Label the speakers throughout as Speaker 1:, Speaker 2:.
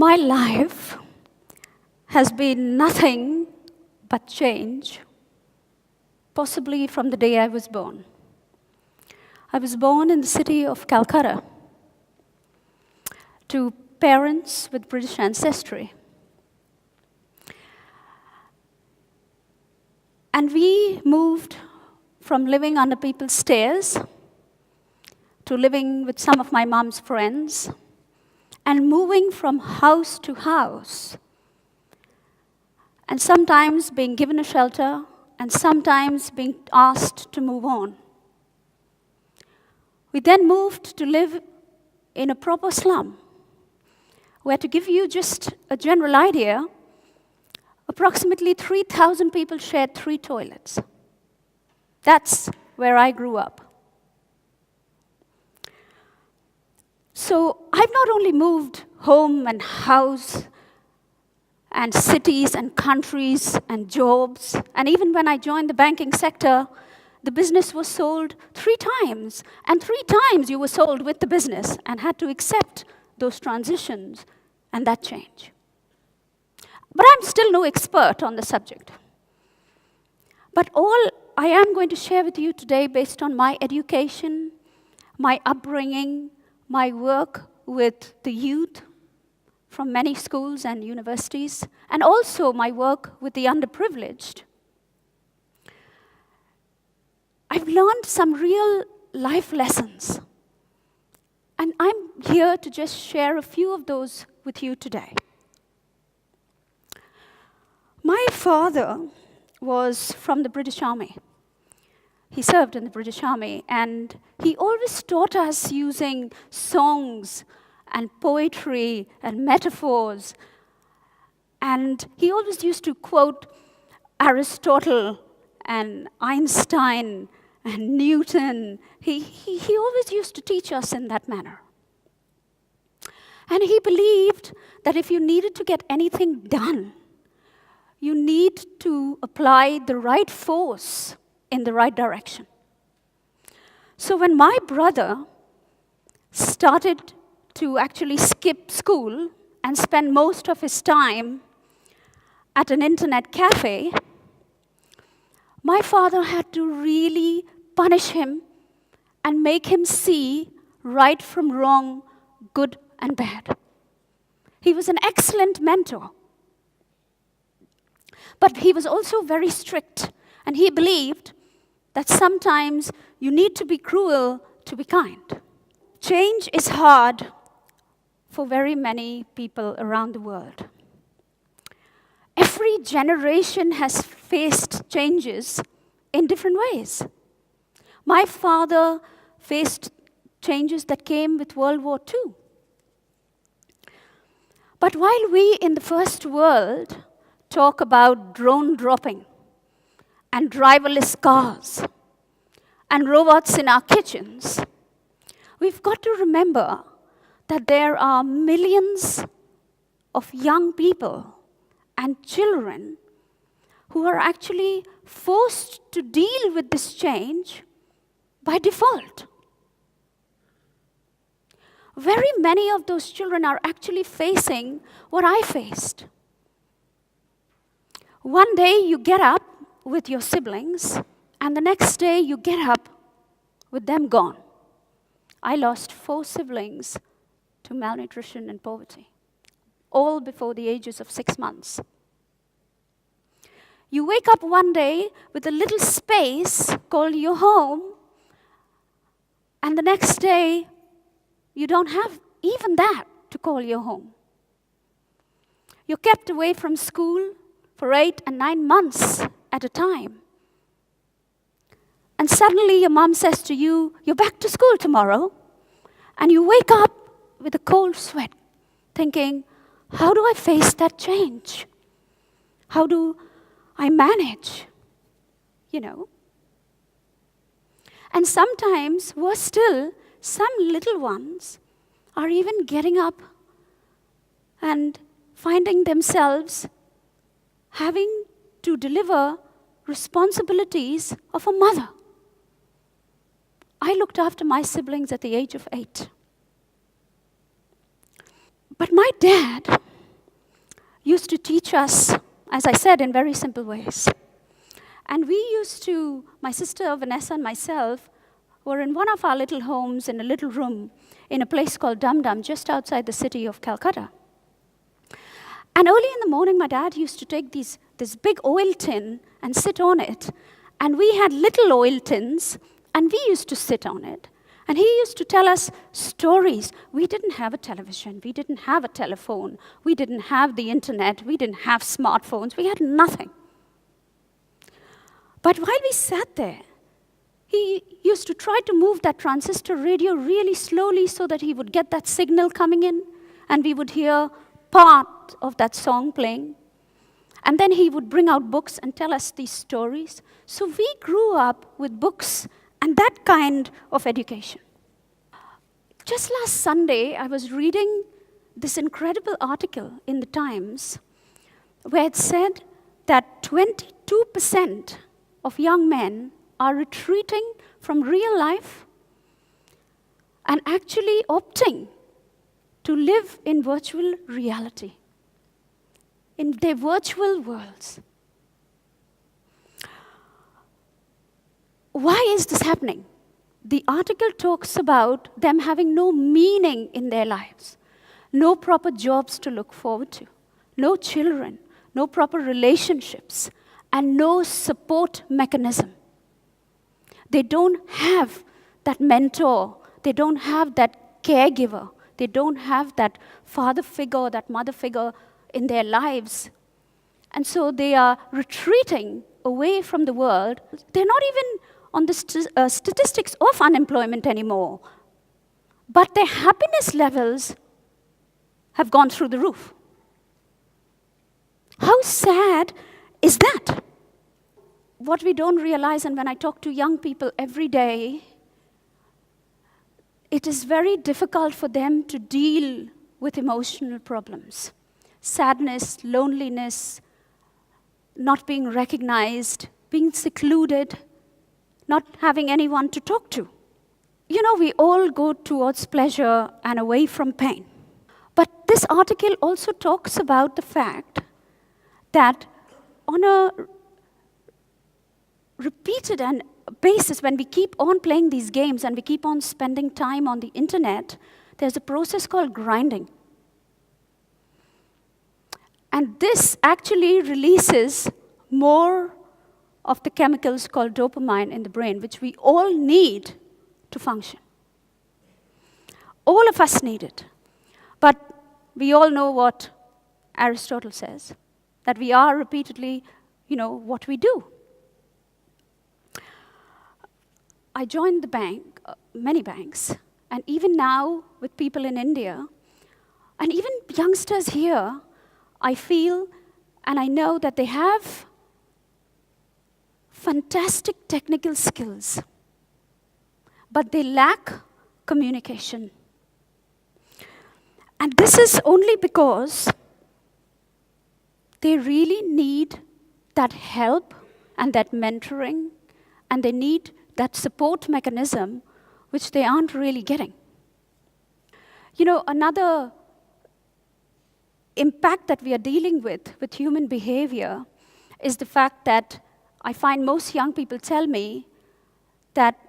Speaker 1: My life has been nothing but change, possibly from the day I was born. I was born in the city of Calcutta to parents with British ancestry. And we moved from living under people's stairs to living with some of my mom's friends and moving from house to house, and sometimes being given a shelter and sometimes being asked to move on. We then moved to live in a proper slum, where, to give you just a general idea, approximately 3,000 people shared 3 toilets. That's where I grew up. So I've not only moved home and house and cities and countries and jobs, and even when I joined the banking sector, the business was sold 3 times, and 3 times you were sold with the business and had to accept those transitions and that change. But I'm still no expert on the subject. But all I am going to share with you today, based on my education, my upbringing, my work with the youth from many schools and universities, and also my work with the underprivileged, I've learned some real life lessons. And I'm here to just share a few of those with you today. My father was from the British Army. He served in the British Army, and he always taught us using songs and poetry and metaphors. And he always used to quote Aristotle and Einstein and Newton. He always used to teach us in that manner. And he believed that if you needed to get anything done, you need to apply the right force in the right direction. So when my brother started to actually skip school and spend most of his time at an internet cafe, my father had to really punish him and make him see right from wrong, good and bad. He was an excellent mentor. But he was also very strict, and he believed that sometimes you need to be cruel to be kind. Change is hard for very many people around the world. Every generation has faced changes in different ways. My father faced changes that came with World War II. But while we in the first world talk about drone dropping and driverless cars and robots in our kitchens, we've got to remember that there are millions of young people and children who are actually forced to deal with this change by default. Very many of those children are actually facing what I faced. One day you get up with your siblings, and the next day you get up with them gone. I lost 4 siblings to malnutrition and poverty, all before the ages of 6 months. You wake up one day with a little space called your home, and the next day you don't have even that to call your home. You're kept away from school for 8 and 9 months at a time. And suddenly your mom says to you, "You're back to school tomorrow." And you wake up with a cold sweat, thinking, how do I face that change? How do I manage? You know? And sometimes, worse still, some little ones are even getting up and finding themselves having to deliver responsibilities of a mother. I looked after my siblings at the age of 8. But my dad used to teach us, as I said, in very simple ways. And we used to, my sister Vanessa and myself, were in one of our little homes in a little room in a place called Dum Dum, just outside the city of Calcutta. And early in the morning, my dad used to take this big oil tin and sit on it. And we had little oil tins, and we used to sit on it. And he used to tell us stories. We didn't have a television. We didn't have a telephone. We didn't have the internet. We didn't have smartphones. We had nothing. But while we sat there, he used to try to move that transistor radio really slowly so that he would get that signal coming in, and we would hear part of that song playing. And then he would bring out books and tell us these stories. So we grew up with books and that kind of education. Just last Sunday, I was reading this incredible article in the Times where it said that 22% of young men are retreating from real life and actually opting to live in virtual reality, in their virtual worlds. Why is this happening? The article talks about them having no meaning in their lives, no proper jobs to look forward to, no children, no proper relationships, and no support mechanism. They don't have that mentor, they don't have that caregiver, they don't have that father figure, that mother figure in their lives. And so they are retreating away from the world. They're not even on the statistics of unemployment anymore. But their happiness levels have gone through the roof. How sad is that? What we don't realize, and when I talk to young people every day, it is very difficult for them to deal with emotional problems. Sadness, loneliness, not being recognized, being secluded, not having anyone to talk to. You know, we all go towards pleasure and away from pain. But this article also talks about the fact that on a repeated basis, when we keep on playing these games and we keep on spending time on the internet, there's a process called grinding. And this actually releases more of the chemicals called dopamine in the brain, which we all need to function. All of us need it. But we all know what Aristotle says, that we are repeatedly, what we do. I joined the bank, many banks, and even now with people in India, and even youngsters here, I feel and I know that they have fantastic technical skills, but they lack communication. And this is only because they really need that help and that mentoring, and they need that support mechanism which they aren't really getting. Another impact that we are dealing with human behavior is the fact that I find most young people tell me that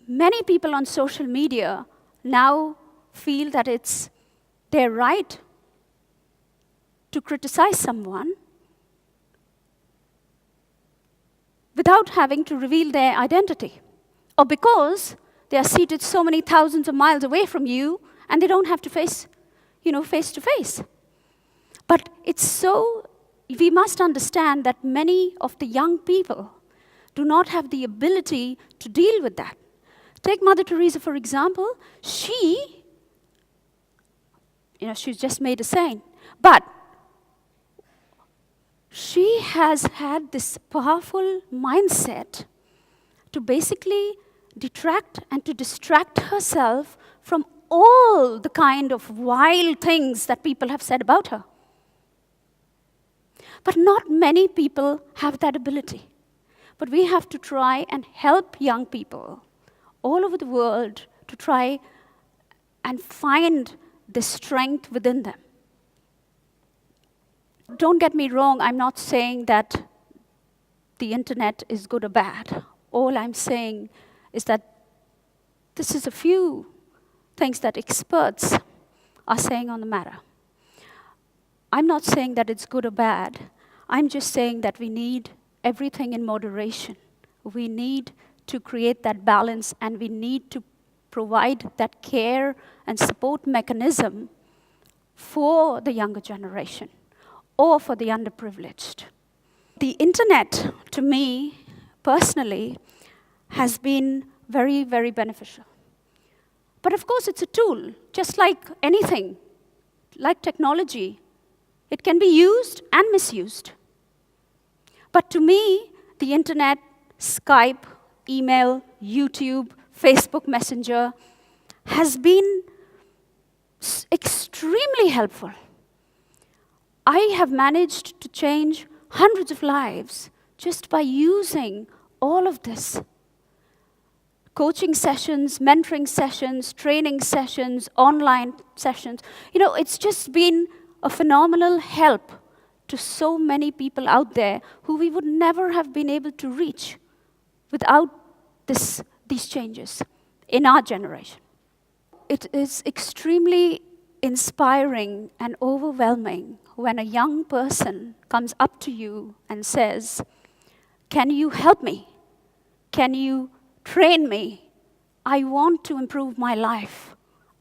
Speaker 1: many people on social media now feel that it's their right to criticize someone without having to reveal their identity, or because they are seated so many thousands of miles away from you and they don't have to face to face. But we must understand that many of the young people do not have the ability to deal with that. Take Mother Teresa, for example. She's just made a saint, but she has had this powerful mindset to basically detract and to distract herself from all the kind of wild things that people have said about her. But not many people have that ability. But we have to try and help young people all over the world to try and find the strength within them. Don't get me wrong, I'm not saying that the internet is good or bad. All I'm saying is that this is a few things that experts are saying on the matter. I'm not saying that it's good or bad. I'm just saying that we need everything in moderation. We need to create that balance, and we need to provide that care and support mechanism for the younger generation or for the underprivileged. The internet, to me, personally, has been very, very beneficial. But of course, it's a tool, just like anything, like technology. It can be used and misused. But to me, the internet, Skype, email, YouTube, Facebook Messenger has been extremely helpful. I have managed to change hundreds of lives just by using all of this. Coaching sessions, mentoring sessions, training sessions, online sessions. It's just been a phenomenal help to so many people out there who we would never have been able to reach without these changes in our generation. It is extremely inspiring and overwhelming when a young person comes up to you and says, "Can you help me? Can you train me? I want to improve my life.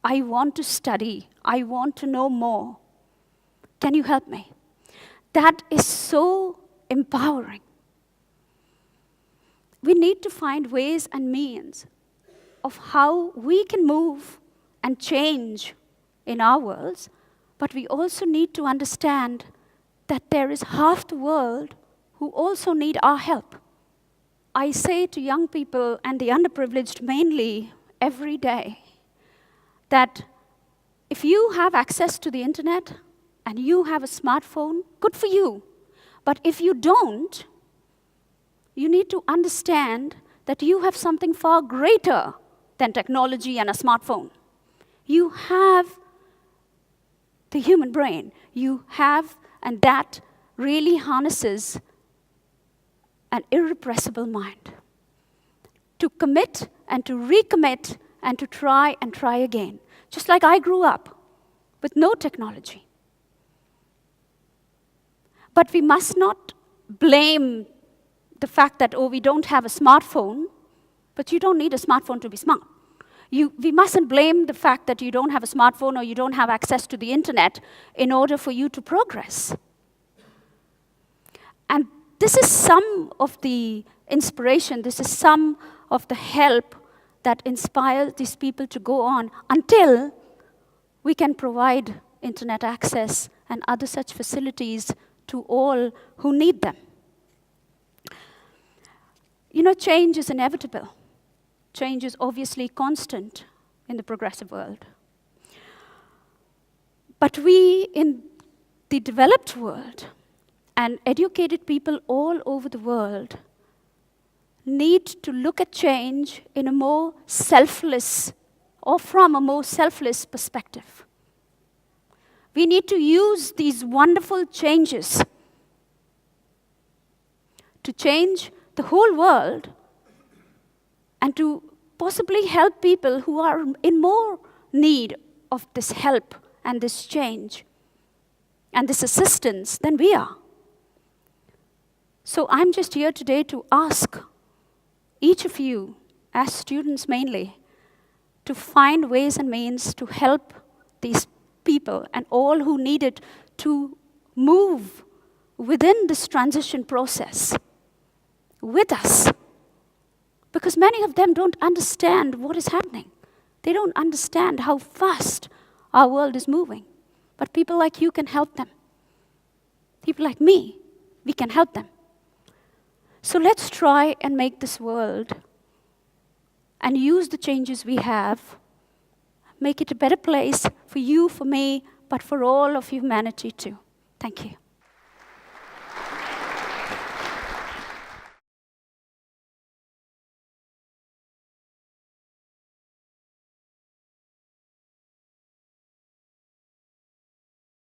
Speaker 1: I want to study. I want to know more. Can you help me?" That is so empowering. We need to find ways and means of how we can move and change in our worlds, but we also need to understand that there is half the world who also need our help. I say to young people and the underprivileged mainly every day that if you have access to the internet and you have a smartphone, good for you. But if you don't, you need to understand that you have something far greater than technology and a smartphone. You have the human brain. You have, and that really harnesses an irrepressible mind. To commit and to recommit and to try and try again. Just like I grew up with no technology. But we must not blame the fact that, we don't have a smartphone, but you don't need a smartphone to be smart. We mustn't blame the fact that you don't have a smartphone or you don't have access to the internet in order for you to progress. And this is some of the inspiration, this is some of the help that inspires these people to go on until we can provide internet access and other such facilities to all who need them. Change is inevitable. Change is obviously constant in the progressive world. But we in the developed world and educated people all over the world need to look at change in a more selfless or from a more selfless perspective. We need to use these wonderful changes to change the whole world and to possibly help people who are in more need of this help and this change and this assistance than we are. So I'm just here today to ask each of you, as students mainly, to find ways and means to help these people and all who need it to move within this transition process with us. Because many of them don't understand what is happening. They don't understand how fast our world is moving. But people like you can help them. People like me, we can help them. So let's try and make this world and use the changes we have, make it a better place for you, for me, but for all of humanity too. Thank you.